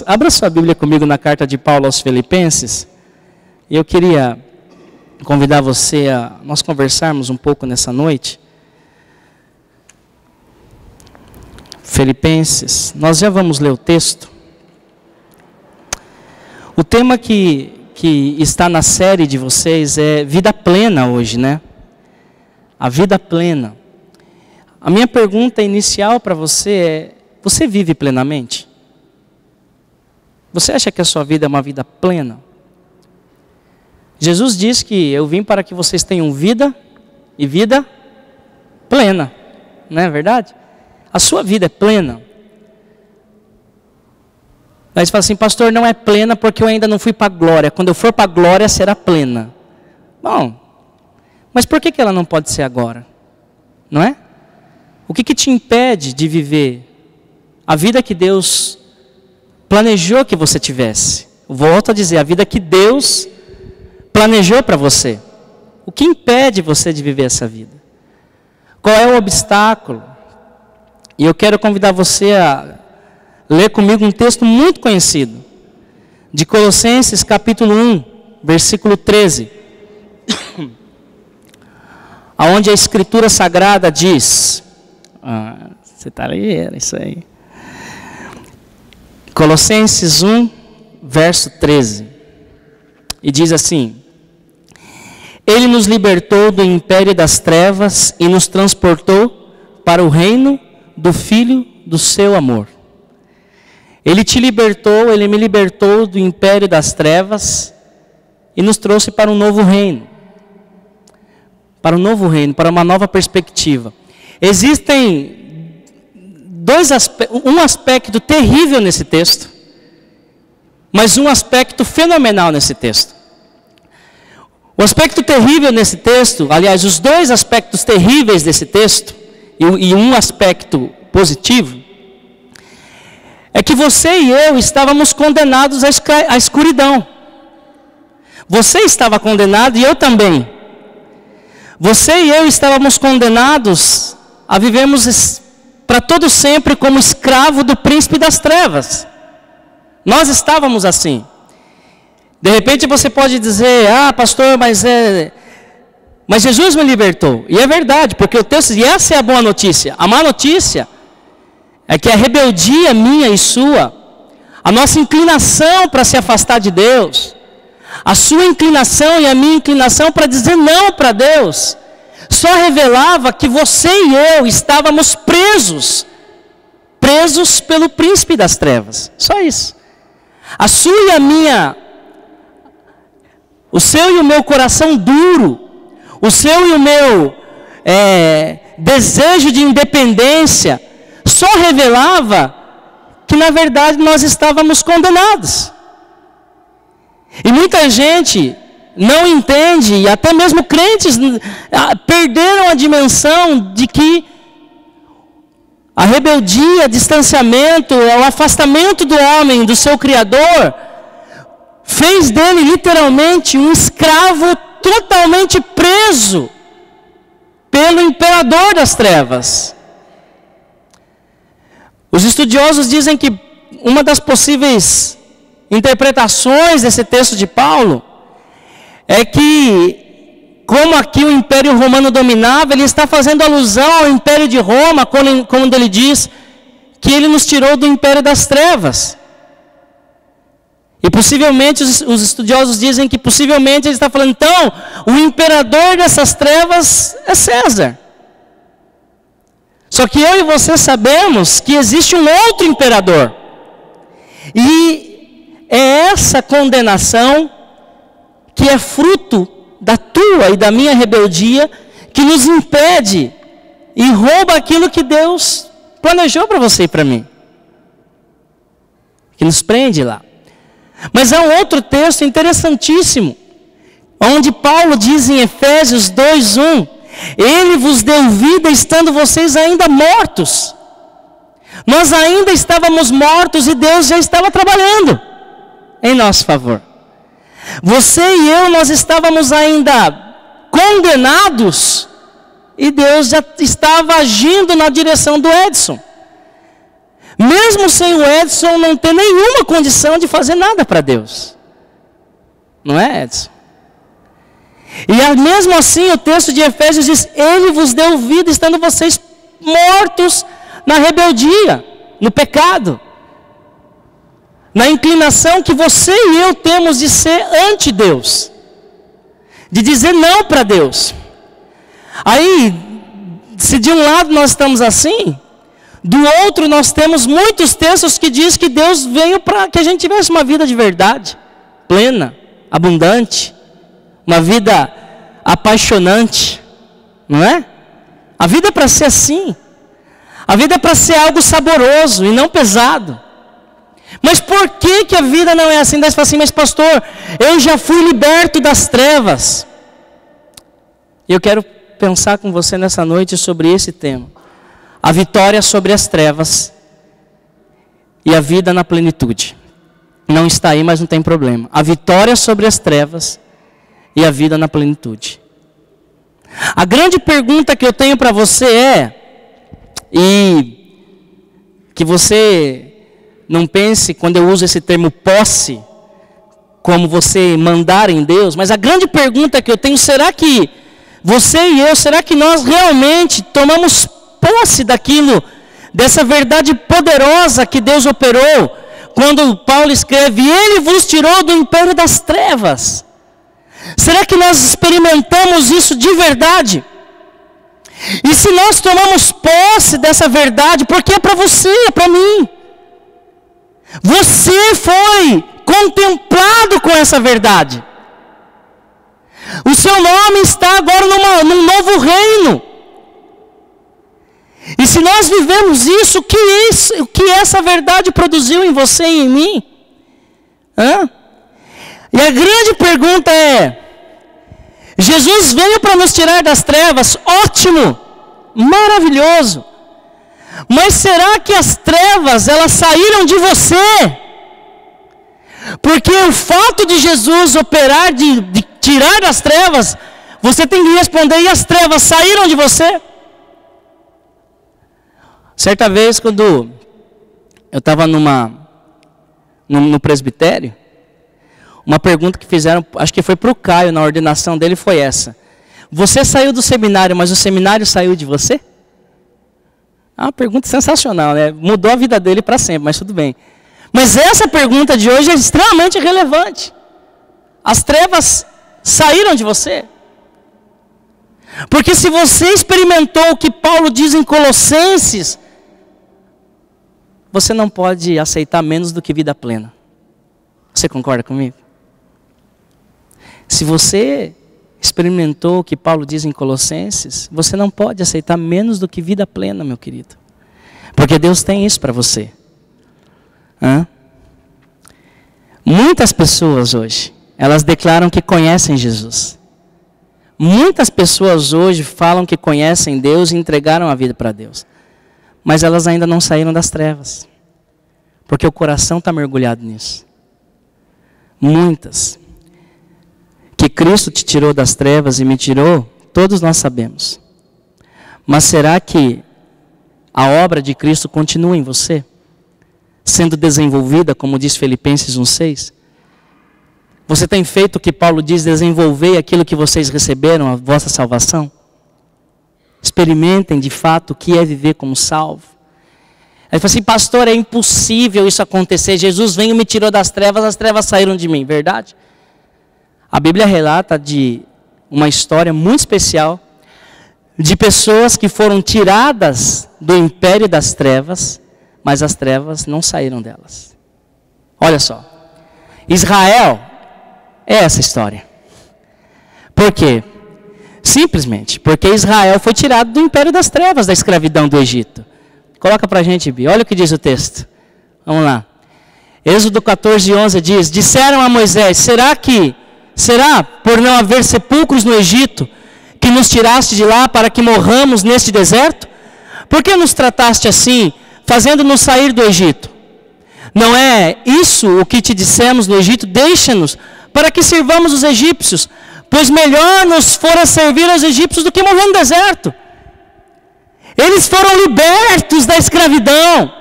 Abra sua Bíblia comigo na carta de Paulo aos Filipenses. Eu queria convidar você a nós conversarmos um pouco nessa noite. Filipenses, nós já vamos ler o texto. O tema que está na série de vocês é vida plena hoje, né? A vida plena. A minha pergunta inicial para você é: você vive plenamente? Você acha que a sua vida é uma vida plena? Jesus diz que eu vim para que vocês tenham vida e vida plena. Não é verdade? A sua vida é plena. Aí você fala assim: pastor, não é plena porque eu ainda não fui para a glória. Quando eu for para a glória será plena. Bom, mas por que ela não pode ser agora? Não é? O que te impede de viver a vida que Deus planejou que você tivesse? Volto a dizer, a vida que Deus planejou para você. O que impede você de viver essa vida? Qual é o obstáculo? E eu quero convidar você a ler comigo um texto muito conhecido, de Colossenses capítulo 1, versículo 13, aonde a Escritura Sagrada diz, você está ali, era isso aí. Colossenses 1, verso 13, e diz assim: Ele nos libertou do império das trevas e nos transportou para o reino do Filho do seu amor. Ele te libertou, Ele me libertou do império das trevas e nos trouxe para um novo reino. Para um novo reino, para uma nova perspectiva. Existem um aspecto terrível nesse texto, mas um aspecto fenomenal nesse texto. O aspecto terrível nesse texto, aliás, os dois aspectos terríveis desse texto, e um aspecto positivo, é que você e eu estávamos condenados à escuridão. Você estava condenado e eu também. Você e eu estávamos condenados a vivermos para todo sempre como escravo do príncipe das trevas. Nós estávamos assim. De repente você pode dizer: pastor, mas Jesus me libertou. E é verdade, porque o texto, e essa é a boa notícia. A má notícia é que a rebeldia minha e sua, a nossa inclinação para se afastar de Deus, a sua inclinação e a minha inclinação para dizer não para Deus, só revelava que você e eu estávamos presos pelo príncipe das trevas. Só isso. A sua e a minha, o seu e o meu coração duro, o seu e o meu desejo de independência, só revelava que na verdade nós estávamos condenados. E muita gente não entende, e até mesmo crentes perderam a dimensão de que a rebeldia, distanciamento, o afastamento do homem, do seu Criador, fez dele literalmente um escravo totalmente preso pelo imperador das trevas. Os estudiosos dizem que uma das possíveis interpretações desse texto de Paulo é que, como aqui o Império Romano dominava, ele está fazendo alusão ao Império de Roma, quando ele diz que ele nos tirou do Império das Trevas. E possivelmente, os estudiosos dizem que possivelmente ele está falando, então, o imperador dessas trevas é César. Só que eu e você sabemos que existe um outro imperador. E é essa condenação que é fruto da tua e da minha rebeldia, que nos impede e rouba aquilo que Deus planejou para você e para mim. Que nos prende lá. Mas há um outro texto interessantíssimo, onde Paulo diz em Efésios 2:1, Ele vos deu vida estando vocês ainda mortos. Nós ainda estávamos mortos e Deus já estava trabalhando em nosso favor. Você e eu, nós estávamos ainda condenados e Deus já estava agindo na direção do Edson. Mesmo sem o Edson não ter nenhuma condição de fazer nada para Deus. Não é, Edson? E mesmo assim o texto de Efésios diz: Ele vos deu vida estando vocês mortos na rebeldia, no pecado, na inclinação que você e eu temos de ser ante Deus, de dizer não para Deus. Aí, se de um lado nós estamos assim, do outro nós temos muitos textos que diz que Deus veio para que a gente tivesse uma vida de verdade, plena, abundante, uma vida apaixonante, não é? A vida é para ser assim. A vida é para ser algo saboroso e não pesado. Mas por que a vida não é assim? Daí você fala assim: mas pastor, eu já fui liberto das trevas. E eu quero pensar com você nessa noite sobre esse tema: a vitória sobre as trevas e a vida na plenitude. Não está aí, mas não tem problema. A vitória sobre as trevas e a vida na plenitude. A grande pergunta que eu tenho para você e que você não pense quando eu uso esse termo posse, como você mandar em Deus, mas a grande pergunta que eu tenho: será que você e eu, será que nós realmente tomamos posse daquilo, dessa verdade poderosa que Deus operou, quando Paulo escreve: Ele vos tirou do império das trevas? Será que nós experimentamos isso de verdade? E se nós tomamos posse dessa verdade, porque é para você, é para mim. Você foi contemplado com essa verdade. O seu nome está agora num novo reino. E se nós vivemos isso, o que essa verdade produziu em você e em mim? E a grande pergunta é: Jesus veio para nos tirar das trevas, ótimo, maravilhoso. Mas será que as trevas, elas saíram de você? Porque o fato de Jesus operar, de tirar das trevas, você tem que responder: e as trevas saíram de você? Certa vez, quando eu estava no presbitério, uma pergunta que fizeram, acho que foi para o Caio, na ordenação dele, foi essa: você saiu do seminário, mas o seminário saiu de você? É uma pergunta sensacional, né? Mudou a vida dele para sempre, mas tudo bem. Mas essa pergunta de hoje é extremamente relevante. As trevas saíram de você? Porque se você experimentou o que Paulo diz em Colossenses, você não pode aceitar menos do que vida plena. Você concorda comigo? Se você experimentou o que Paulo diz em Colossenses, você não pode aceitar menos do que vida plena, meu querido. Porque Deus tem isso para você. Muitas pessoas hoje, elas declaram que conhecem Jesus. Muitas pessoas hoje falam que conhecem Deus e entregaram a vida para Deus. Mas elas ainda não saíram das trevas. Porque o coração está mergulhado nisso. Muitas. Que Cristo te tirou das trevas e me tirou, todos nós sabemos. Mas será que a obra de Cristo continua em você? Sendo desenvolvida, como diz Filipenses 1,6? Você tem feito o que Paulo diz: desenvolver aquilo que vocês receberam, a vossa salvação? Experimentem de fato o que é viver como salvo. Aí fala assim: pastor, é impossível isso acontecer. Jesus veio e me tirou das trevas, as trevas saíram de mim. Verdade? A Bíblia relata de uma história muito especial de pessoas que foram tiradas do império das trevas, mas as trevas não saíram delas. Olha só, Israel é essa história. Por quê? Simplesmente porque Israel foi tirado do império das trevas, da escravidão do Egito. Coloca pra gente, Bi, olha o que diz o texto. Vamos lá. Êxodo 14:11 diz: disseram a Moisés: será por não haver sepulcros no Egito, que nos tiraste de lá para que morramos neste deserto? Por que nos trataste assim, fazendo-nos sair do Egito? Não é isso o que te dissemos no Egito? Deixa-nos, para que sirvamos os egípcios, pois melhor nos fora servir aos egípcios do que morrer no deserto. Eles foram libertos da escravidão.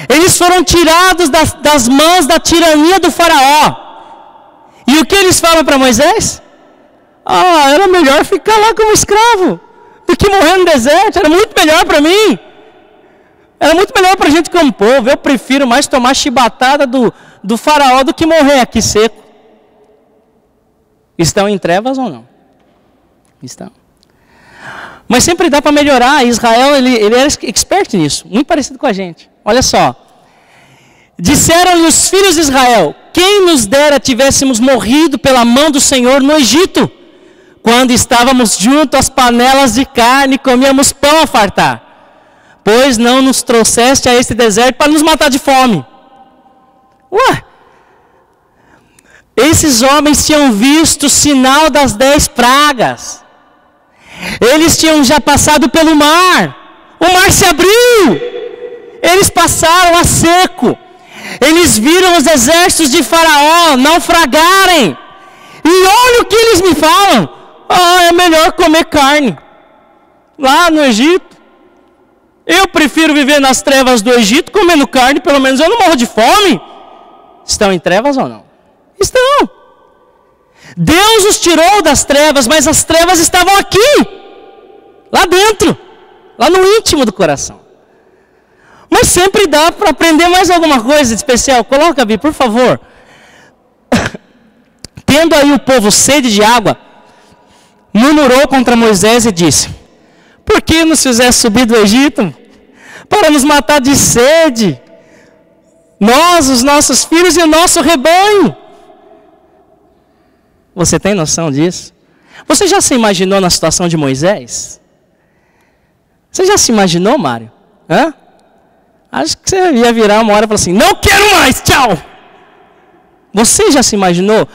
Eles foram tirados das mãos da tirania do faraó. E o que eles falam para Moisés? Era melhor ficar lá como escravo do que morrer no deserto. Era muito melhor para mim. Era muito melhor para a gente como povo. Eu prefiro mais tomar chibatada do faraó do que morrer aqui seco. Estão em trevas ou não? Estão. Mas sempre dá para melhorar. Israel, ele era expert nisso. Muito parecido com a gente. Olha só. Disseram-lhe os filhos de Israel: quem nos dera tivéssemos morrido pela mão do Senhor no Egito, quando estávamos junto às panelas de carne e comíamos pão a fartar. Pois não nos trouxeste a este deserto para nos matar de fome. Esses homens tinham visto o sinal das 10 pragas. Eles tinham já passado pelo mar. O mar se abriu. Eles passaram a seco. Eles viram os exércitos de Faraó naufragarem. E olha o que eles me falam. É melhor comer carne lá no Egito. Eu prefiro viver nas trevas do Egito comendo carne, pelo menos eu não morro de fome. Estão em trevas ou não? Estão. Deus os tirou das trevas, mas as trevas estavam aqui, lá dentro, lá no íntimo do coração. Mas sempre dá para aprender mais alguma coisa de especial. Coloca, Bi, por favor. Tendo aí o povo sede de água, murmurou contra Moisés e disse: por que nos fizeste subir do Egito? Para nos matar de sede, nós, os nossos filhos e o nosso rebanho. Você tem noção disso? Você já se imaginou na situação de Moisés? Você já se imaginou, Mário? Acho que você ia virar uma hora e falar assim: não quero mais, tchau. Você já se imaginou?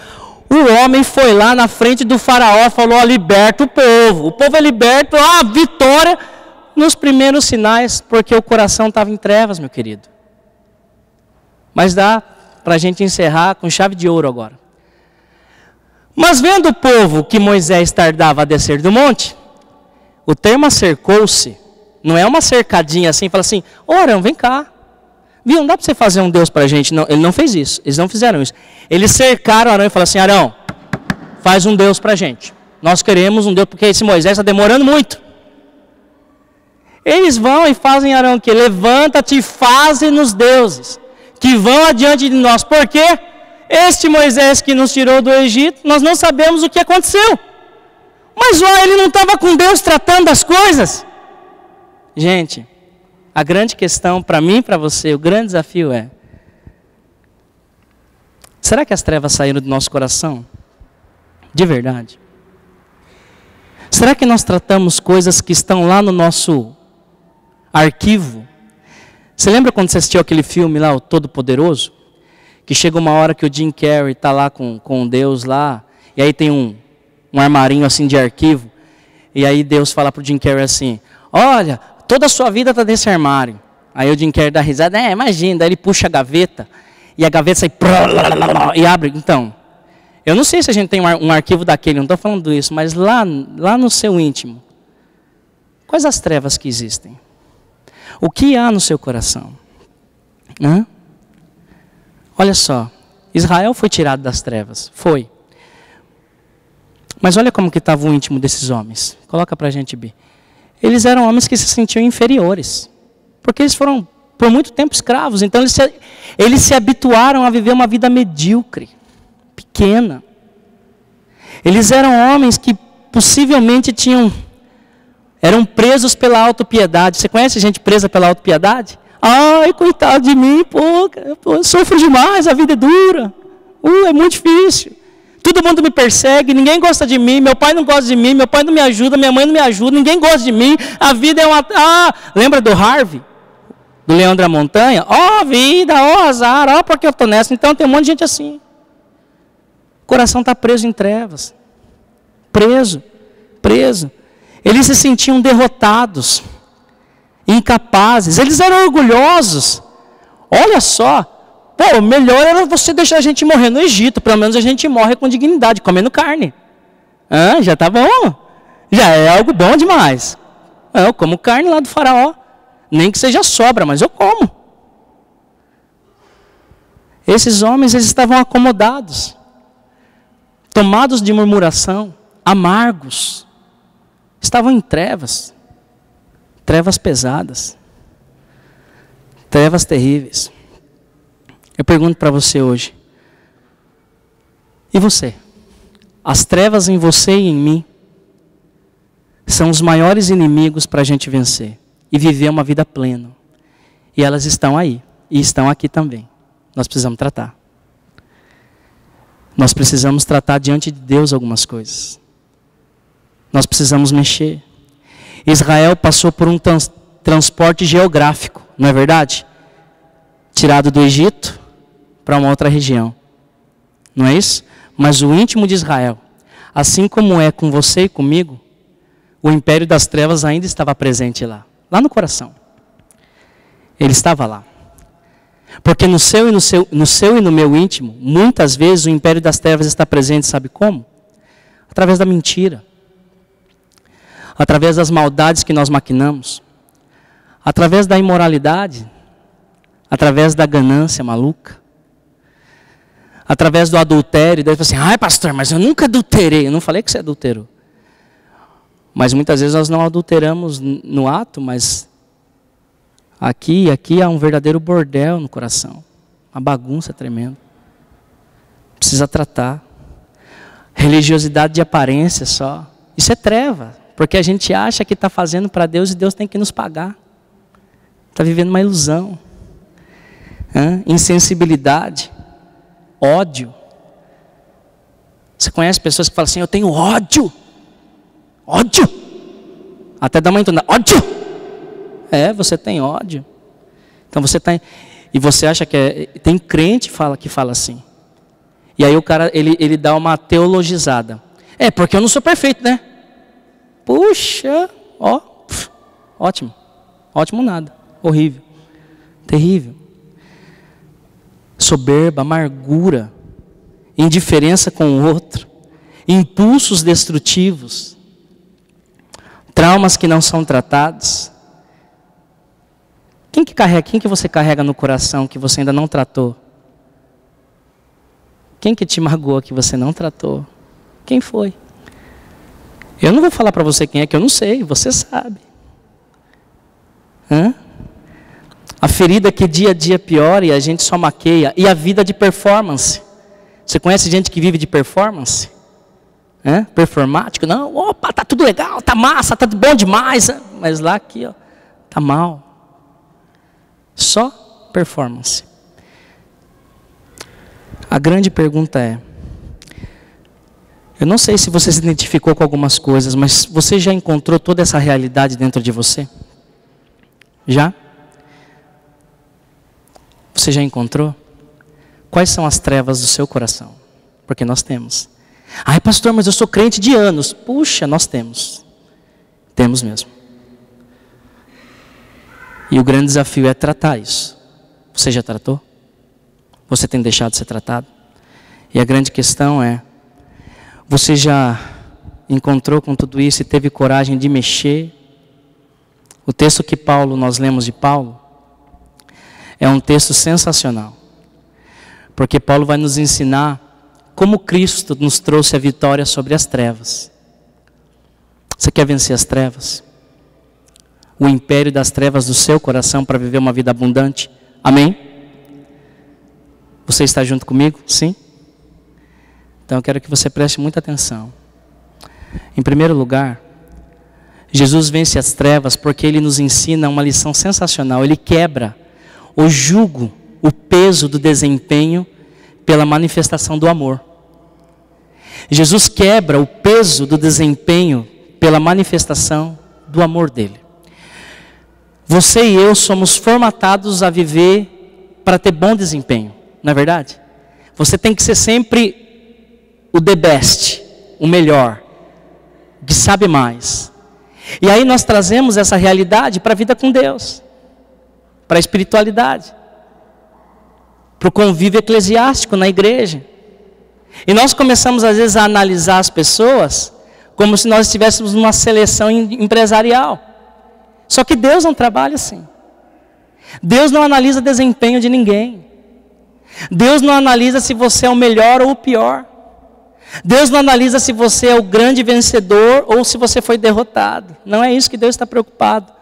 O homem foi lá na frente do faraó, falou: liberta o povo. O povo é liberto, vitória. Nos primeiros sinais, porque o coração estava em trevas, meu querido. Mas dá para a gente encerrar com chave de ouro agora. Mas vendo o povo que Moisés tardava a descer do monte, o termo acercou-se, não é uma cercadinha assim, fala assim: Arão, vem cá. Viu, não dá para você fazer um Deus para a gente. Não, ele não fez isso, eles não fizeram isso. Eles cercaram Arão e falaram assim: Arão, faz um Deus para a gente. Nós queremos um Deus, porque esse Moisés está demorando muito. Eles vão e fazem Arão o quê? Levanta-te e faze-nos deuses, que vão adiante de nós. Por quê? Este Moisés que nos tirou do Egito, nós não sabemos o que aconteceu. Mas ele não estava com Deus tratando das coisas. Gente, a grande questão para mim e para você, o grande desafio é: será que as trevas saíram do nosso coração? De verdade? Será que nós tratamos coisas que estão lá no nosso arquivo? Você lembra quando você assistiu aquele filme lá, o Todo-Poderoso? Que chega uma hora que o Jim Carrey está lá com Deus lá, e aí tem um armarinho assim de arquivo, e aí Deus fala para o Jim Carrey assim: olha, toda a sua vida está nesse armário. Aí o Jim Carrey dá risada: imagina. Daí ele puxa a gaveta, e a gaveta sai e abre. Então, eu não sei se a gente tem um arquivo daquele, não estou falando isso, mas lá no seu íntimo, quais as trevas que existem? O que há no seu coração? Olha só, Israel foi tirado das trevas, foi. Mas olha como que estava o íntimo desses homens. Coloca para a gente, Bi. Eles eram homens que se sentiam inferiores, porque eles foram por muito tempo escravos. Então eles se habituaram a viver uma vida medíocre, pequena. Eles eram homens que possivelmente eram presos pela autopiedade. Você conhece gente presa pela autopiedade? Ai, coitado de mim, eu sofro demais, a vida é dura. É muito difícil. Todo mundo me persegue, ninguém gosta de mim, meu pai não gosta de mim, meu pai não me ajuda, minha mãe não me ajuda, ninguém gosta de mim, a vida é uma... lembra do Harvey? Do Leão da Montanha? Vida, azar, porque eu estou nessa. Então tem um monte de gente assim. O coração está preso em trevas. Preso. Eles se sentiam derrotados, incapazes, eles eram orgulhosos. Olha só, melhor era você deixar a gente morrer no Egito, pelo menos a gente morre com dignidade, comendo carne. Já está bom, já é algo bom demais. Eu como carne lá do faraó, nem que seja sobra, mas eu como. Esses homens, eles estavam acomodados, tomados de murmuração, amargos, estavam em trevas, trevas pesadas, trevas terríveis. Eu pergunto para você hoje, e você? As trevas em você e em mim são os maiores inimigos para a gente vencer e viver uma vida plena. E elas estão aí, e estão aqui também. Nós precisamos tratar. Nós precisamos tratar diante de Deus algumas coisas. Nós precisamos mexer. Israel passou por um transporte geográfico, não é verdade? Tirado do Egito para uma outra região. Não é isso? Mas o íntimo de Israel, assim como é com você e comigo, o império das trevas ainda estava presente lá no coração. Ele estava lá. Porque no seu e no meu íntimo, muitas vezes o império das trevas está presente, sabe como? Através da mentira. Através das maldades que nós maquinamos. Através da imoralidade. Através da ganância maluca. Através do adultério. Daí você fala assim, ai pastor, mas eu nunca adulterei. Eu não falei que você adulterou. Mas muitas vezes nós não adulteramos no ato, mas aqui há um verdadeiro bordel no coração. Uma bagunça tremenda. Precisa tratar. Religiosidade de aparência só. Isso é treva. Porque a gente acha que está fazendo para Deus e Deus tem que nos pagar. Está vivendo uma ilusão. Insensibilidade. Ódio. Você conhece pessoas que falam assim, eu tenho ódio. Ódio. Até dá uma entonada. Ódio. Você tem ódio. Então você está... E você acha que tem crente que fala assim. E aí o cara, ele dá uma teologizada. Porque eu não sou perfeito, né? Puxa, ótimo. Ótimo nada. Horrível. Terrível. Soberba, amargura, indiferença com o outro, impulsos destrutivos, traumas que não são tratados. Quem que você carrega no coração que você ainda não tratou? Quem que te magoou que você não tratou? Quem foi? Eu não vou falar para você quem é, que eu não sei, você sabe. A ferida que dia a dia piora e a gente só maqueia. E a vida de performance. Você conhece gente que vive de performance? Performático? Não, opa, tá tudo legal, tá massa, tá bom demais. Mas lá aqui, tá mal. Só performance. A grande pergunta é, eu não sei se você se identificou com algumas coisas, mas você já encontrou toda essa realidade dentro de você? Já? Você já encontrou? Quais são as trevas do seu coração? Porque nós temos. Ai pastor, mas eu sou crente de anos. Puxa, nós temos. Temos mesmo. E o grande desafio é tratar isso. Você já tratou? Você tem deixado de ser tratado? E a grande questão é, você já encontrou com tudo isso e teve coragem de mexer? O texto que nós lemos de Paulo, é um texto sensacional. Porque Paulo vai nos ensinar como Cristo nos trouxe a vitória sobre as trevas. Você quer vencer as trevas? O império das trevas do seu coração para viver uma vida abundante? Amém? Você está junto comigo? Sim? Então eu quero que você preste muita atenção. Em primeiro lugar, Jesus vence as trevas porque Ele nos ensina uma lição sensacional. Ele quebra o jugo, o peso do desempenho pela manifestação do amor. Jesus quebra o peso do desempenho pela manifestação do amor dele. Você e eu somos formatados a viver para ter bom desempenho, não é verdade? Você tem que ser sempre o the best, o melhor, que sabe mais. E aí nós trazemos essa realidade para a vida com Deus, para a espiritualidade, para o convívio eclesiástico na igreja. E nós começamos às vezes a analisar as pessoas como se nós estivéssemos numa seleção empresarial. Só que Deus não trabalha assim. Deus não analisa desempenho de ninguém. Deus não analisa se você é o melhor ou o pior. Deus não analisa se você é o grande vencedor ou se você foi derrotado. Não é isso que Deus está preocupado.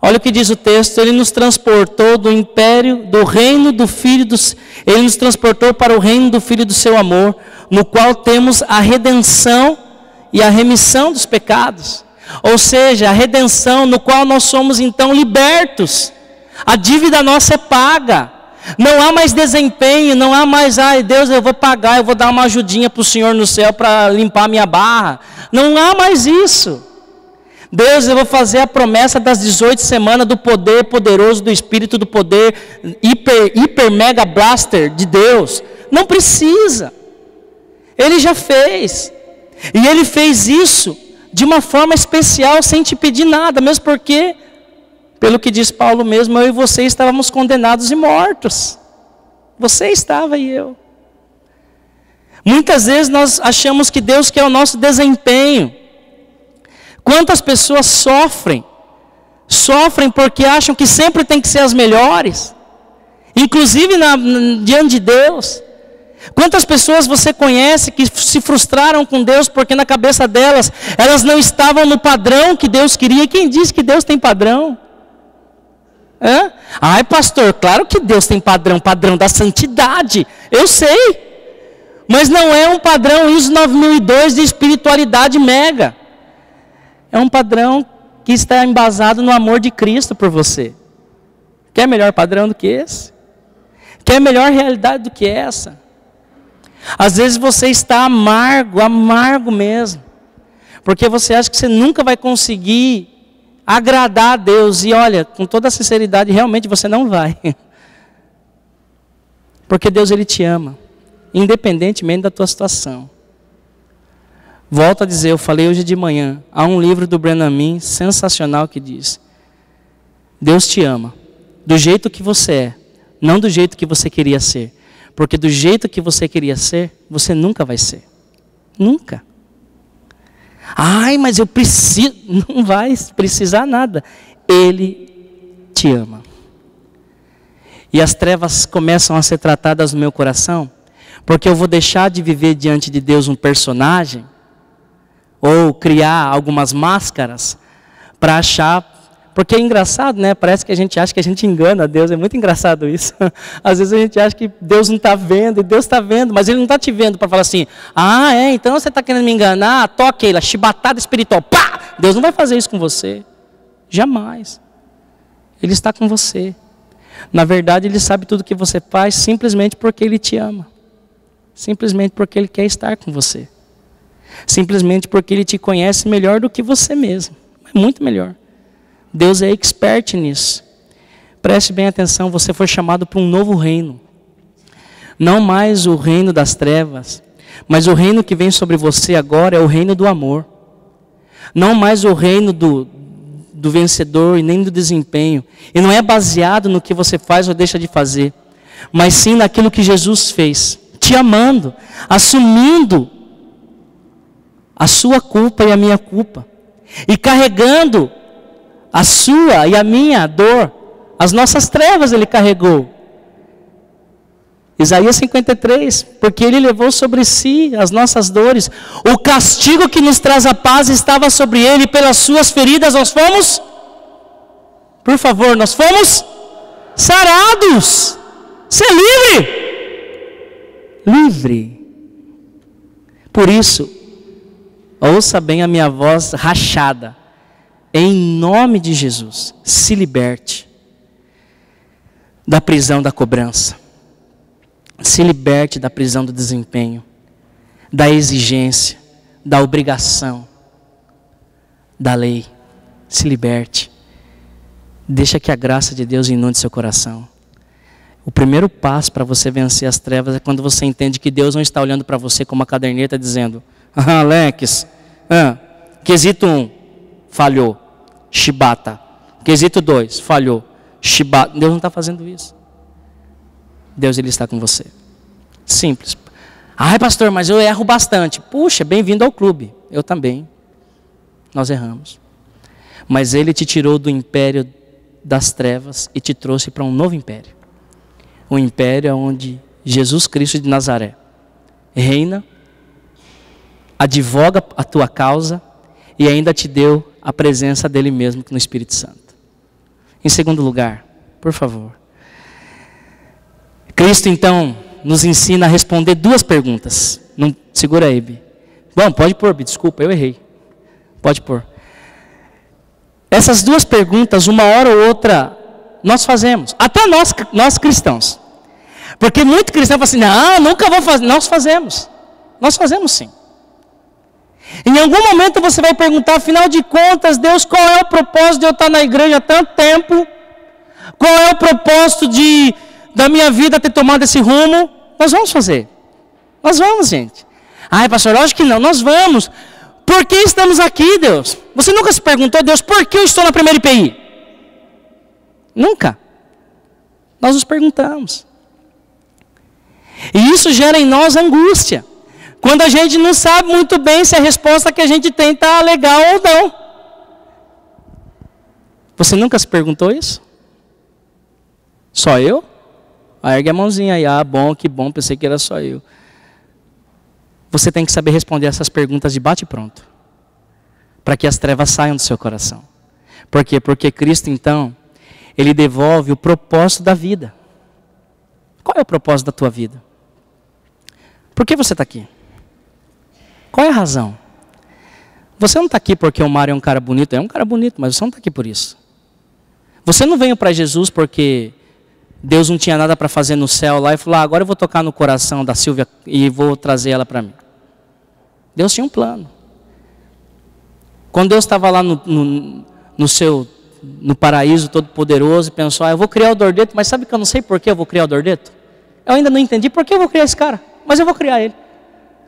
Olha o que diz o texto: Ele nos transportou do império, do reino do Filho Ele nos transportou para o reino do Filho do seu amor, no qual temos a redenção e a remissão dos pecados. Ou seja, a redenção no qual nós somos então libertos. A dívida nossa é paga. Não há mais desempenho, não há mais, ai Deus, eu vou pagar, eu vou dar uma ajudinha para o Senhor no céu para limpar minha barra. Não há mais isso. Deus, eu vou fazer a promessa das 18 semanas do poder poderoso do Espírito do poder, hiper mega blaster de Deus. Não precisa. Ele já fez. E Ele fez isso de uma forma especial, sem te pedir nada, mesmo porque, pelo que diz Paulo mesmo, eu e você estávamos condenados e mortos. Você estava e eu. Muitas vezes nós achamos que Deus quer o nosso desempenho. Quantas pessoas sofrem? Sofrem porque acham que sempre tem que ser as melhores. Inclusive diante de Deus. Quantas pessoas você conhece que se frustraram com Deus porque na cabeça delas, elas não estavam no padrão que Deus queria. E quem diz que Deus tem padrão? Hã? Ai pastor, claro que Deus tem padrão, padrão da santidade, eu sei, mas não é um padrão ISO 9002 de espiritualidade mega, é um padrão que está embasado no amor de Cristo por você. Quer melhor padrão do que esse? Quer melhor realidade do que essa? Às vezes você está amargo mesmo, porque você acha que você nunca vai conseguir agradar a Deus, e olha, com toda a sinceridade, realmente você não vai. Porque Deus, Ele te ama, independentemente da tua situação. Volto a dizer, eu falei hoje de manhã, há um livro do Brennan Manning, sensacional, que diz: Deus te ama, do jeito que você é, não do jeito que você queria ser. Porque do jeito que você queria ser, você nunca vai ser. Nunca. Ai, mas eu preciso. Não vai precisar nada. Ele te ama. E as trevas começam a ser tratadas no meu coração, porque eu vou deixar de viver diante de Deus um personagem, ou criar algumas máscaras, para achar. Porque é engraçado, né? Parece que a gente acha que a gente engana a Deus. É muito engraçado isso. Às vezes a gente acha que Deus não está vendo, e Deus está vendo, mas Ele não está te vendo para falar assim: ah, então você está querendo me enganar? Toque Ele, chibatada espiritual. Pá! Deus não vai fazer isso com você. Jamais. Ele está com você. Na verdade, Ele sabe tudo que você faz simplesmente porque Ele te ama. Simplesmente porque Ele quer estar com você. Simplesmente porque Ele te conhece melhor do que você mesmo. Muito melhor. Deus é expert nisso. Preste bem atenção, você foi chamado para um novo reino. Não mais o reino das trevas, mas o reino que vem sobre você agora é o reino do amor. Não mais o reino do vencedor e nem do desempenho. E não é baseado no que você faz ou deixa de fazer, mas sim naquilo que Jesus fez. Te amando, assumindo a sua culpa e a minha culpa. E carregando a sua e a minha dor, as nossas trevas Ele carregou. Isaías 53, porque Ele levou sobre si as nossas dores. O castigo que nos traz a paz estava sobre Ele, e pelas suas feridas nós fomos, por favor, nós fomos sarados. Ser livre. Livre. Por isso, ouça bem a minha voz rachada. Em nome de Jesus, se liberte da prisão da cobrança. Se liberte da prisão do desempenho, da exigência, da obrigação, da lei. Se liberte. Deixa que a graça de Deus inunde seu coração. O primeiro passo para você vencer as trevas é quando você entende que Deus não está olhando para você como uma caderneta dizendo: ah, Alex, quesito 1, falhou. Chibata. Quesito 2, falhou. Chibata. Deus não está fazendo isso. Deus, Ele está com você. Simples. Ai, pastor, mas eu erro bastante. Puxa, bem-vindo ao clube. Eu também. Nós erramos. Mas Ele te tirou do império das trevas e te trouxe para um novo império. Um império onde Jesus Cristo de Nazaré reina, advoga a tua causa e ainda te deu a presença dele mesmo no Espírito Santo. Em segundo lugar, por favor, Cristo então nos ensina a responder duas perguntas. Não, segura aí, Bi. Bom, pode pôr, Bi, desculpa, eu errei. Pode pôr. Essas duas perguntas, uma hora ou outra, nós fazemos. Até nós cristãos. Porque muito cristão fala assim, não, nunca vou fazer. Nós fazemos. Nós fazemos sim. Em algum momento você vai perguntar, afinal de contas, Deus, qual é o propósito de eu estar na igreja há tanto tempo? Qual é o propósito da minha vida ter tomado esse rumo? Nós vamos fazer. Nós vamos, gente. Ai, pastor, lógico que não. Nós vamos. Por que estamos aqui, Deus? Você nunca se perguntou, Deus, por que eu estou na primeira IPI? Nunca. Nós nos perguntamos. E isso gera em nós angústia. Quando a gente não sabe muito bem se a resposta que a gente tem está legal ou não. Você nunca se perguntou isso? Só eu? Ergue a mãozinha aí. Ah, bom, que bom, pensei que era só eu. Você tem que saber responder essas perguntas de bate pronto. Para que as trevas saiam do seu coração. Por quê? Porque Cristo, então, Ele devolve o propósito da vida. Qual é o propósito da tua vida? Por que você está aqui? Qual é a razão? Você não está aqui porque o Mário é um cara bonito. É um cara bonito, mas você não está aqui por isso. Você não veio para Jesus porque Deus não tinha nada para fazer no céu lá e falou, agora eu vou tocar no coração da Silvia e vou trazer ela para mim. Deus tinha um plano. Quando Deus estava lá no paraíso todo poderoso e pensou, eu vou criar o Dordeto, mas sabe que eu não sei por que eu vou criar o Dordeto? Eu ainda não entendi por que eu vou criar esse cara, mas eu vou criar ele.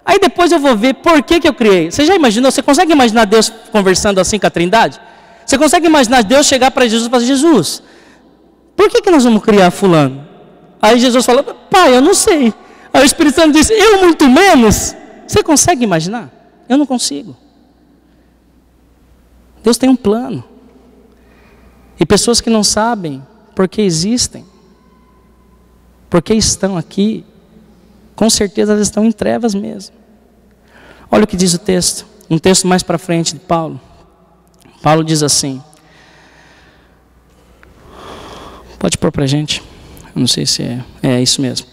Aí depois eu vou ver por que eu criei. Você já imaginou? Você consegue imaginar Deus conversando assim com a Trindade? Você consegue imaginar Deus chegar para Jesus e falar, Jesus, por que nós vamos criar fulano? Aí Jesus fala, pai, eu não sei. Aí o Espírito Santo disse, eu muito menos. Você consegue imaginar? Eu não consigo. Deus tem um plano. E pessoas que não sabem por que existem, por que estão aqui, com certeza elas estão em trevas mesmo. Olha o que diz o texto, um texto mais para frente de Paulo. Paulo diz assim, pode pôr para a gente, eu não sei se é isso mesmo.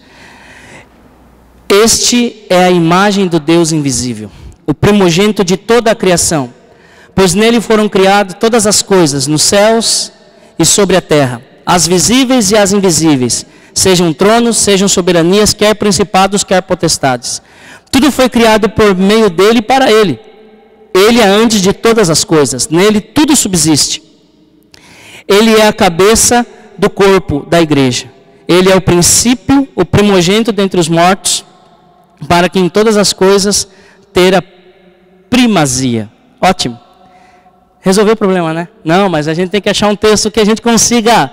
Este é a imagem do Deus invisível, o primogênito de toda a criação, pois nele foram criadas todas as coisas, nos céus e sobre a terra, as visíveis e as invisíveis, sejam tronos, sejam soberanias, quer principados, quer potestades. Tudo foi criado por meio dele e para ele. Ele é antes de todas as coisas, nele tudo subsiste. Ele é a cabeça do corpo da igreja. Ele é o princípio, o primogênito dentre os mortos, para que em todas as coisas ter a primazia. Ótimo. Resolveu o problema, né? Não, mas a gente tem que achar um texto que a gente consiga...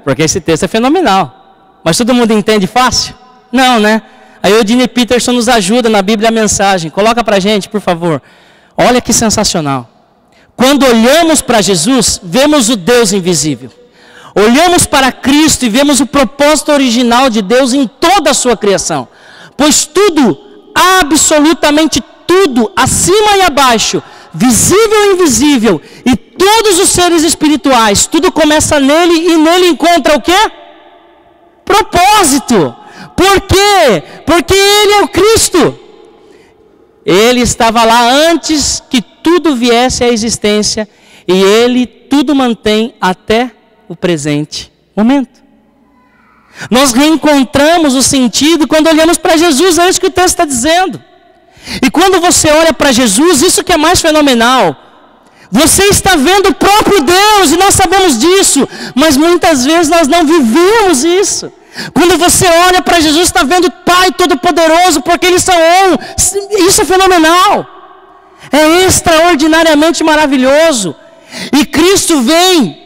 Porque esse texto é fenomenal. Mas todo mundo entende fácil? Não, né? Aí o Eugene Peterson nos ajuda na Bíblia a mensagem. Coloca pra gente, por favor. Olha que sensacional. Quando olhamos para Jesus, vemos o Deus invisível. Olhamos para Cristo e vemos o propósito original de Deus em toda a sua criação. Pois tudo, absolutamente tudo, acima e abaixo, visível e invisível, e todos os seres espirituais, tudo começa nele e nele encontra o quê? Propósito. Por quê? Porque ele é o Cristo. Ele estava lá antes que tudo viesse à existência e ele tudo mantém até o presente momento. Nós reencontramos o sentido quando olhamos para Jesus, é isso que o texto está dizendo. E quando você olha para Jesus, isso que é mais fenomenal. Você está vendo o próprio Deus e nós sabemos disso, mas muitas vezes nós não vivemos isso. Quando você olha para Jesus, está vendo o Pai Todo-Poderoso, porque eles são um. Isso é fenomenal. É extraordinariamente maravilhoso. E Cristo vem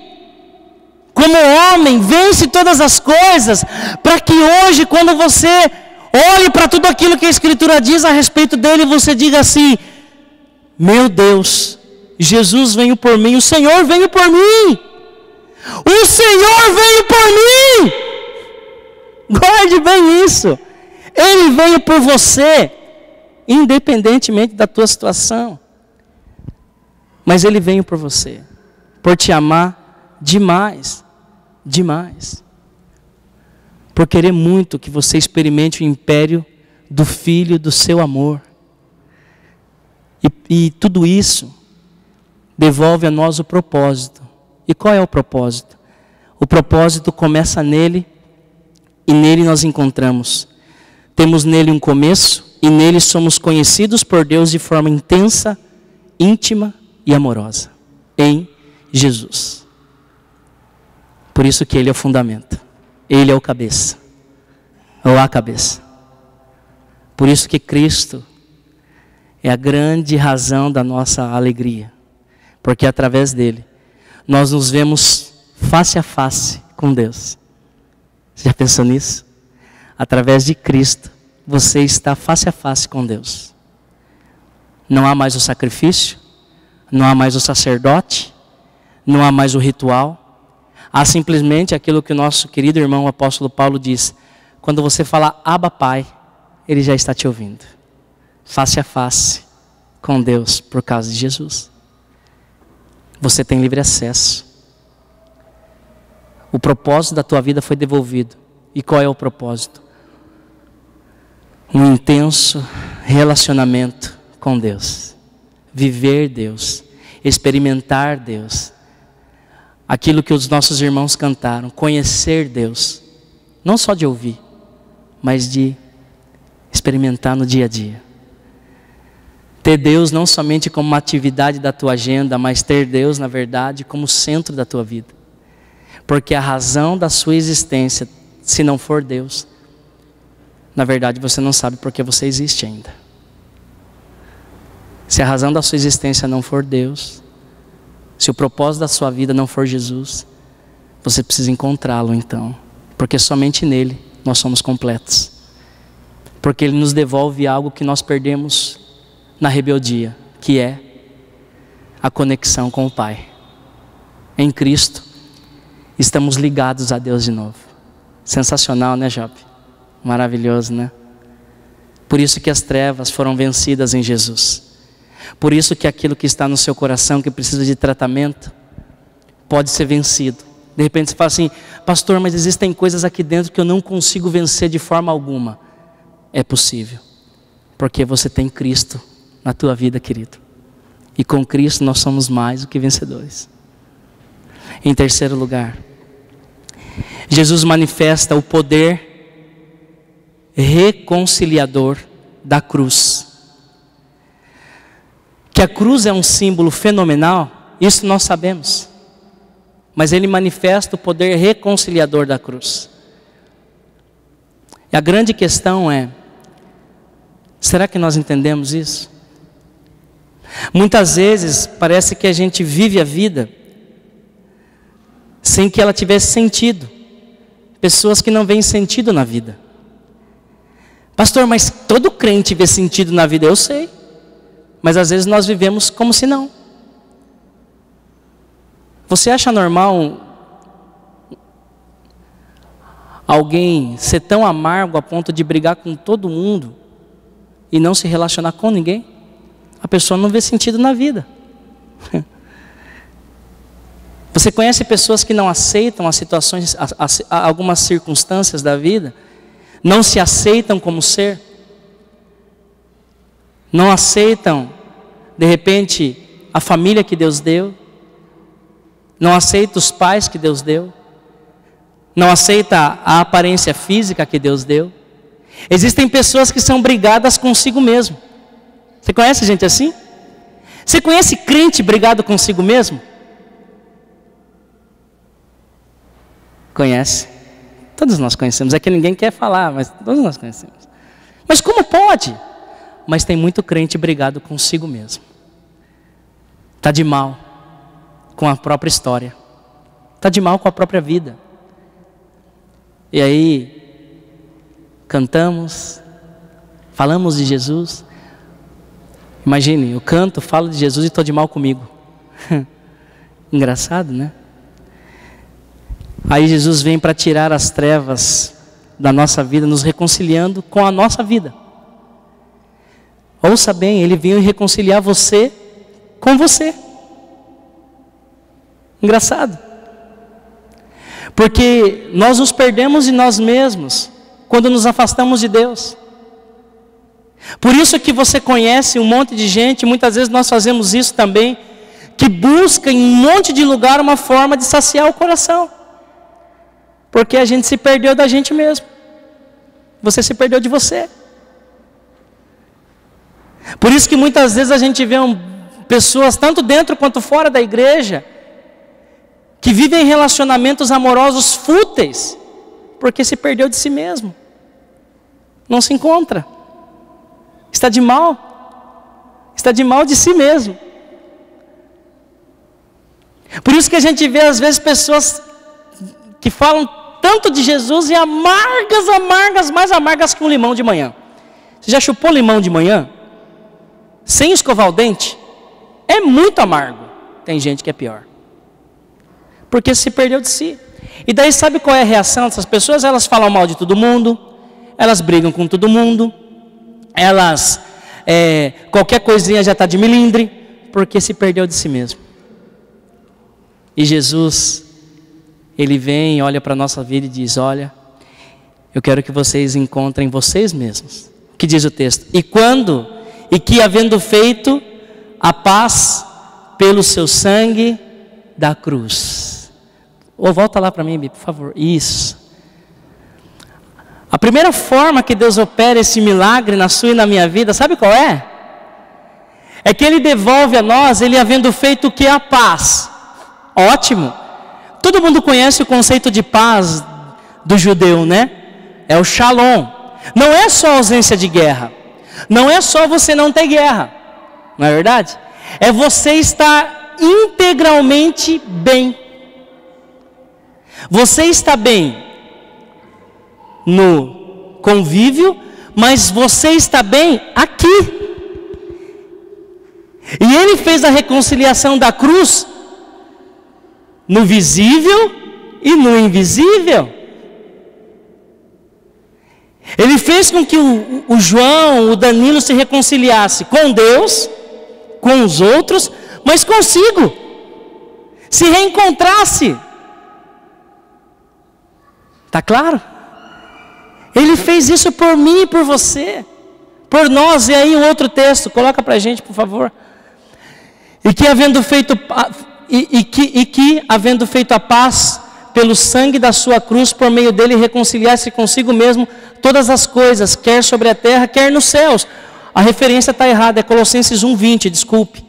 como homem, vence todas as coisas, para que hoje, quando você olhe para tudo aquilo que a Escritura diz a respeito dele, você diga assim: meu Deus, Jesus veio por mim, o Senhor veio por mim, o Senhor veio por mim. Guarde bem isso. Ele veio por você, independentemente da tua situação. Mas Ele veio por você, por te amar demais, demais. Por querer muito que você experimente o império do Filho do seu amor. E tudo isso devolve a nós o propósito. E qual é o propósito? O propósito começa nele e nele nós encontramos. Temos nele um começo e nele somos conhecidos por Deus de forma intensa, íntima e amorosa. Em Jesus. Por isso que Ele é o fundamento. Ele é o cabeça. Ou a cabeça. Por isso que Cristo é a grande razão da nossa alegria. Porque através dele, nós nos vemos face a face com Deus. Você já pensou nisso? Através de Cristo, você está face a face com Deus. Não há mais o sacrifício, não há mais o sacerdote, não há mais o ritual. Há simplesmente aquilo que o nosso querido irmão o apóstolo Paulo diz. Quando você fala Abba Pai, Ele já está te ouvindo. Face a face com Deus por causa de Jesus. Você tem livre acesso. O propósito da tua vida foi devolvido. E qual é o propósito? Um intenso relacionamento com Deus. Viver Deus. Experimentar Deus. Aquilo que os nossos irmãos cantaram. Conhecer Deus. Não só de ouvir, mas de experimentar no dia a dia. Ter Deus não somente como uma atividade da tua agenda, mas ter Deus, na verdade, como centro da tua vida. Porque a razão da sua existência, se não for Deus, na verdade você não sabe porque você existe ainda. Se a razão da sua existência não for Deus, se o propósito da sua vida não for Jesus, você precisa encontrá-lo então. Porque somente nele nós somos completos. Porque Ele nos devolve algo que nós perdemos na rebeldia, que é a conexão com o Pai. Em Cristo, estamos ligados a Deus de novo. Sensacional, né, Job? Maravilhoso, né? Por isso que as trevas foram vencidas em Jesus. Por isso que aquilo que está no seu coração, que precisa de tratamento, pode ser vencido. De repente você fala assim, pastor, mas existem coisas aqui dentro que eu não consigo vencer de forma alguma. É possível, porque você tem Cristo na tua vida, querido. E com Cristo nós somos mais do que vencedores. Em terceiro lugar, Jesus manifesta o poder reconciliador da cruz. Que a cruz é um símbolo fenomenal, isso nós sabemos. Mas Ele manifesta o poder reconciliador da cruz. E a grande questão é, será que nós entendemos isso? Muitas vezes parece que a gente vive a vida sem que ela tivesse sentido. Pessoas que não veem sentido na vida. Pastor, mas todo crente vê sentido na vida, eu sei. Mas às vezes nós vivemos como se não. Você acha normal alguém ser tão amargo a ponto de brigar com todo mundo e não se relacionar com ninguém? A pessoa não vê sentido na vida. Você conhece pessoas que não aceitam as situações, algumas circunstâncias da vida, não se aceitam como ser, não aceitam, de repente, a família que Deus deu, não aceita os pais que Deus deu, não aceita a aparência física que Deus deu. Existem pessoas que são brigadas consigo mesmo. Você conhece gente assim? Você conhece crente brigado consigo mesmo? Conhece? Todos nós conhecemos. É que ninguém quer falar, mas todos nós conhecemos. Mas como pode? Mas tem muito crente brigado consigo mesmo. Está de mal com a própria história. Está de mal com a própria vida. E aí, cantamos, falamos de Jesus. Imagine, eu canto, falo de Jesus e estou de mal comigo. Engraçado, né? Aí Jesus vem para tirar as trevas da nossa vida, nos reconciliando com a nossa vida. Ouça bem, Ele veio reconciliar você com você. Engraçado. Porque nós nos perdemos em nós mesmos quando nos afastamos de Deus. Por isso que você conhece um monte de gente, muitas vezes nós fazemos isso também, que busca em um monte de lugar uma forma de saciar o coração. Porque a gente se perdeu da gente mesmo. Você se perdeu de você. Por isso que muitas vezes a gente vê pessoas, tanto dentro quanto fora da igreja, que vivem relacionamentos amorosos fúteis, porque se perdeu de si mesmo. Não se encontra. Está de mal. Está de mal de si mesmo. Por isso que a gente vê às vezes pessoas que falam tanto de Jesus e amargas, mais amargas que um limão de manhã. Você já chupou limão de manhã? Sem escovar o dente? É muito amargo. Tem gente que é pior. Porque se perdeu de si. E daí sabe qual é a reação dessas pessoas? Elas falam mal de todo mundo. Elas brigam com todo mundo. Elas, qualquer coisinha já está de milindre. Porque se perdeu de si mesmo. E Jesus, Ele vem, olha para a nossa vida e diz: olha, eu quero que vocês encontrem vocês mesmos. O que diz o texto? E que havendo feito a paz pelo seu sangue da cruz. Volta lá para mim, por favor. Isso. A primeira forma que Deus opera esse milagre na sua e na minha vida, sabe qual é? É que Ele devolve a nós, Ele havendo feito o que? A paz. Ótimo. Todo mundo conhece o conceito de paz do judeu, né? É o shalom. Não é só ausência de guerra. Não é só você não ter guerra. Não é verdade? É você estar integralmente bem. Você está bem no convívio, mas você está bem aqui. E Ele fez a reconciliação da cruz no visível e no invisível. Ele fez com que o João, o Danilo se reconciliasse com Deus, com os outros, mas consigo. Se reencontrasse. Está claro? Ele fez isso por mim e por você. Por nós. E aí um outro texto, coloca para a gente, por favor. E que havendo feito a paz pelo sangue da sua cruz, por meio dele reconciliar-se consigo mesmo todas as coisas, quer sobre a terra, quer nos céus. A referência está errada, é Colossenses 1:20, desculpe.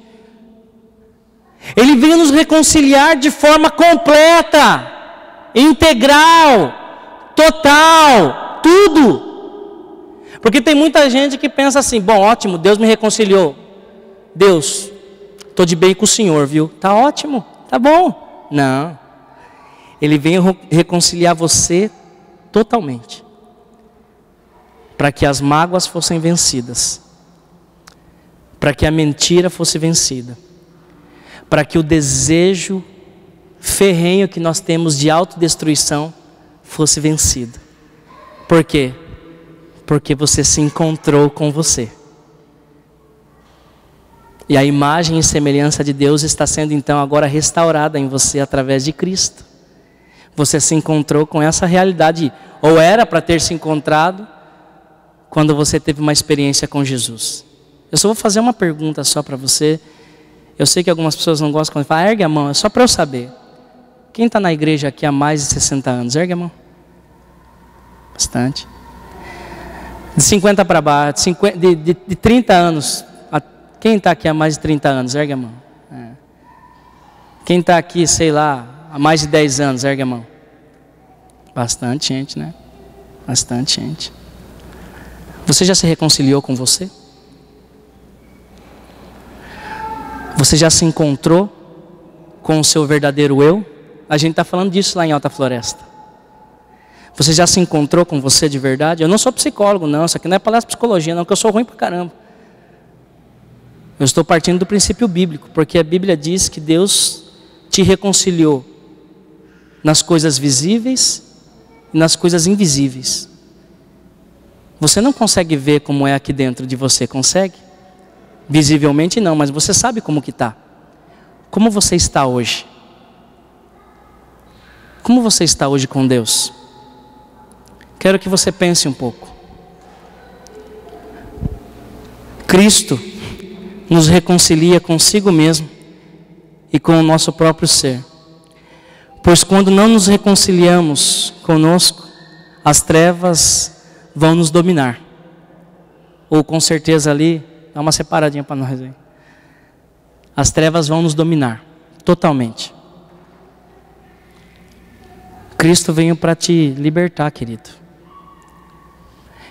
Ele veio nos reconciliar de forma completa, integral, total, tudo. Porque tem muita gente que pensa assim: bom, ótimo, Deus me reconciliou. Deus, estou de bem com o Senhor, viu? Tá ótimo, tá bom. Não. Ele veio reconciliar você totalmente. Para que as mágoas fossem vencidas. Para que a mentira fosse vencida. Para que o desejo ferrenho que nós temos de autodestruição fosse vencido. Por quê? Porque você se encontrou com você. E a imagem e semelhança de Deus está sendo então agora restaurada em você através de Cristo. Você se encontrou com essa realidade, ou era para ter se encontrado, quando você teve uma experiência com Jesus. Eu só vou fazer uma pergunta só para você. Eu sei que algumas pessoas não gostam quando falam: ergue a mão, é só para eu saber. Quem está na igreja aqui há mais de 60 anos? Ergue a mão. Bastante. De 50 para baixo, de 30 anos. Quem está aqui há mais de 30 anos? Ergue a mão. Quem está aqui, sei lá, há mais de 10 anos? Ergue a mão. Bastante gente, né? Bastante gente. Você já se reconciliou com você? Você já se encontrou com o seu verdadeiro eu? A gente está falando disso lá em Alta Floresta. Você já se encontrou com você de verdade? Eu não sou psicólogo, não. Isso aqui não é palestra de psicologia, não, porque eu sou ruim pra caramba. Eu estou partindo do princípio bíblico, porque a Bíblia diz que Deus te reconciliou nas coisas visíveis e nas coisas invisíveis. Você não consegue ver como é aqui dentro de você, consegue? Visivelmente não, mas você sabe como que está. Como você está hoje? Como você está hoje com Deus? Quero que você pense um pouco. Cristo nos reconcilia consigo mesmo e com o nosso próprio ser. Pois quando não nos reconciliamos conosco, as trevas vão nos dominar. Ou com certeza ali, dá uma separadinha para nós aí. As trevas vão nos dominar, totalmente. Cristo veio para te libertar, querido.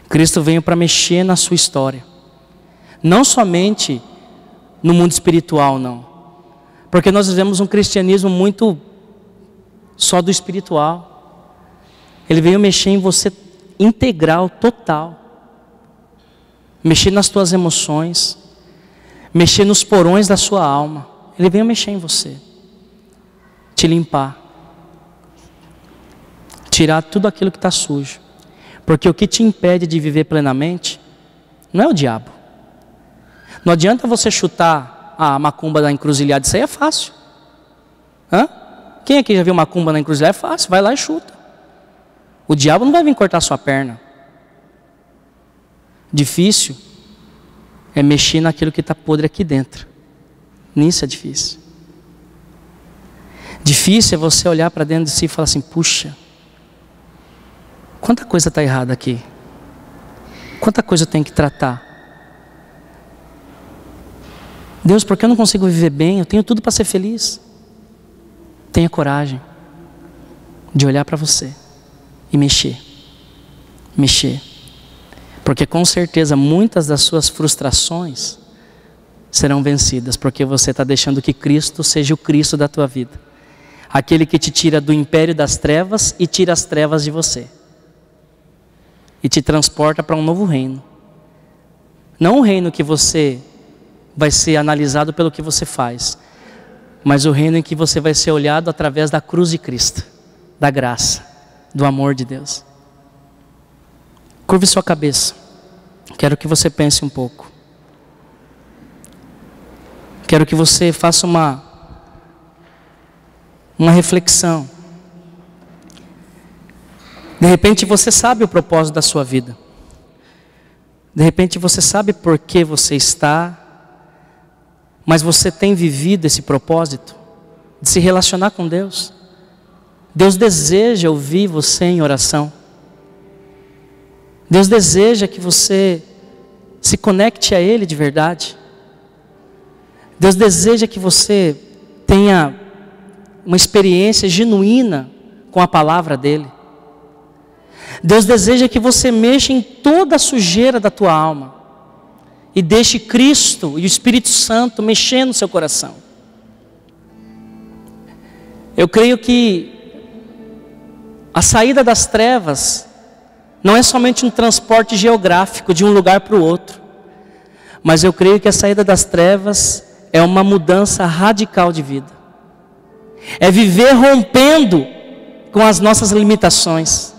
Cristo veio para mexer na sua história. Não somente no mundo espiritual, não. Porque nós vivemos um cristianismo muito só do espiritual. Ele veio mexer em você integral, total. Mexer nas tuas emoções. Mexer nos porões da sua alma. Ele veio mexer em você. Te limpar. Tirar tudo aquilo que está sujo. Porque o que te impede de viver plenamente não é o diabo. Não adianta você chutar a macumba da encruzilhada, isso aí é fácil. Hã? Quem aqui já viu macumba na encruzilhada? É fácil, vai lá e chuta. O diabo não vai vir cortar sua perna. Difícil é mexer naquilo que está podre aqui dentro. Nisso é difícil. Difícil é você olhar para dentro de si e falar assim, puxa, quanta coisa está errada aqui. Quanta coisa eu tenho que tratar. Deus, por que eu não consigo viver bem? Eu tenho tudo para ser feliz. Tenha coragem de olhar para você e mexer. Mexer. Porque com certeza muitas das suas frustrações serão vencidas. Porque você está deixando que Cristo seja o Cristo da tua vida. Aquele que te tira do império das trevas e tira as trevas de você. E te transporta para um novo reino. Não um reino que você vai ser analisado pelo que você faz, mas o reino em que você vai ser olhado através da cruz de Cristo, da graça, do amor de Deus. Curve sua cabeça. Quero que você pense um pouco. Quero que você faça uma reflexão. De repente você sabe o propósito da sua vida. De repente você sabe por que você está, mas você tem vivido esse propósito de se relacionar com Deus. Deus deseja ouvir você em oração. Deus deseja que você se conecte a Ele de verdade. Deus deseja que você tenha uma experiência genuína com a palavra dEle. Deus deseja que você mexa em toda a sujeira da tua alma e deixe Cristo e o Espírito Santo mexer no seu coração. Eu creio que a saída das trevas não é somente um transporte geográfico de um lugar para o outro, mas eu creio que a saída das trevas é uma mudança radical de vida. É viver rompendo com as nossas limitações.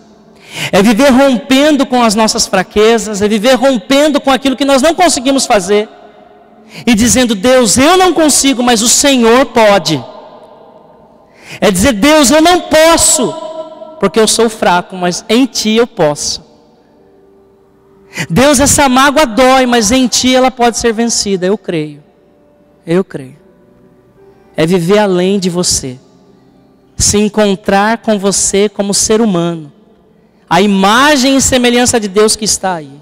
É viver rompendo com as nossas fraquezas, é viver rompendo com aquilo que nós não conseguimos fazer. E dizendo, Deus, eu não consigo, mas o Senhor pode. É dizer, Deus, eu não posso, porque eu sou fraco, mas em Ti eu posso. Deus, essa mágoa dói, mas em Ti ela pode ser vencida. Eu creio. Eu creio. É viver além de você. Se encontrar com você como ser humano. A imagem e semelhança de Deus que está aí.